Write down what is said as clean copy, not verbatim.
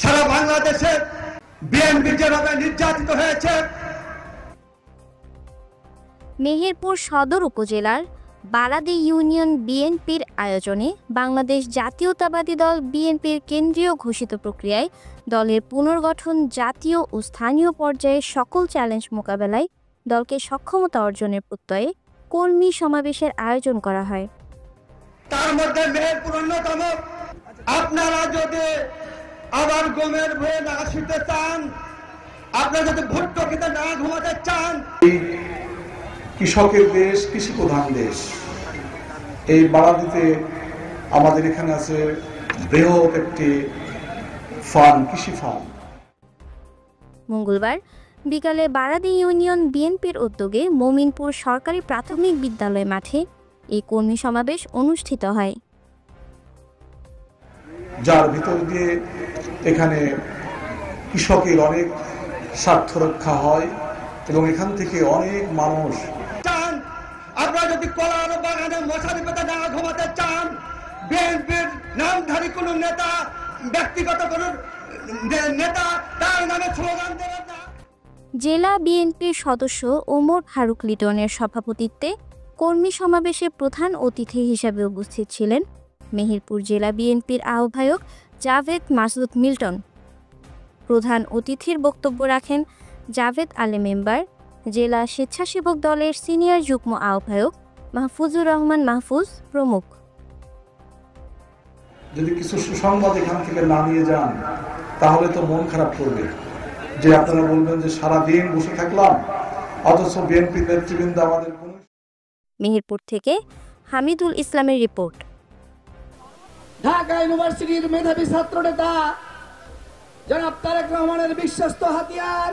সারা বাংলাদেশে বিএনপি যেভাবে নির্যাতিত হয়েছে। মেহেরপুর সদর উপজেলার বারাদি ইউনিয়ন বিএনপির আয়োজনে বাংলাদেশ জাতীয়তাবাদী দল বিএনপির কেন্দ্রীয় ঘোষিত প্রক্রিয়ায় দলের পুনর্গঠন জাতীয় ও স্থানীয় পর্যায়ে সকল চ্যালেঞ্জ মোকাবেলায় দলকে সক্ষমতা অর্জনের প্রত্যয়ে কর্মী সমাবেশের আয়োজন করা হয়। তার মধ্যে মেহেরপুর অন্যতম। আপনারা যদি আবার গমের ভয়ে না শুতে চান, আপনারা যদি ভুট্টো খেতে না ঘুমাতে চান, কৃষকের দেশ, কৃষি প্রধান দেশ। এই বারাদিতে আমাদের এখানে আছে বৃহৎ একটি ফার্ম, কৃষি ফার্ম। মঙ্গলবার বিকালে বারাদি ইউনিয়ন বিএনপির উদ্যোগে মোমিনপুর সরকারি প্রাথমিক বিদ্যালয় মাঠে এই কর্মী সমাবেশ অনুষ্ঠিত হয়, যার ভিতর দিয়ে এখানে কৃষকের অনেক স্বার্থ রক্ষা হয় এবং এখান থেকে অনেক মানুষ। আপনারা যদি কলার বাগানে মশারি পেতে না ঘুমাতে চান, বিএনপির নামধারী কোন নেতা, ব্যক্তিগত কোন নেতা তার নামে স্লোগান দেবেন না। জেলা বিএনপির সদস্য ওমর ফারুক লিটনের সভাপতিত্বে কর্মী সমাবেশে প্রধান অতিথি হিসেবে উপস্থিত ছিলেন মেহেরপুর জেলা বিএনপির আহ্বায়ক জাভেদ মাসুদ মিল্টন। প্রধান অতিথির বক্তব্য রাখেন জাভেদ আলী মেম্বার, জেলা স্বেচ্ছাসেবক দলের সিনিয়র যুগ্ম আহ্বায়ক মাহফুজুর রহমান মাহফুজ প্রমুখ। যদি কিছু সুসংবাদ এখান থেকে না নিয়ে যান তাহলে তো মন খারাপ করবে, যে আপনারা বলবেন যে সারাদিন বসে থাকলাম অথচ বিএনপি নেতৃবৃন্দ আমাদের। মেহেরপুর থেকে হামিদুল ইসলামের রিপোর্ট। ঢাকা ইউনিভার্সিটির মেধাবী ছাত্র নেতা জনাব তারেক রহমানের বিশ্বস্ত হাতিয়ার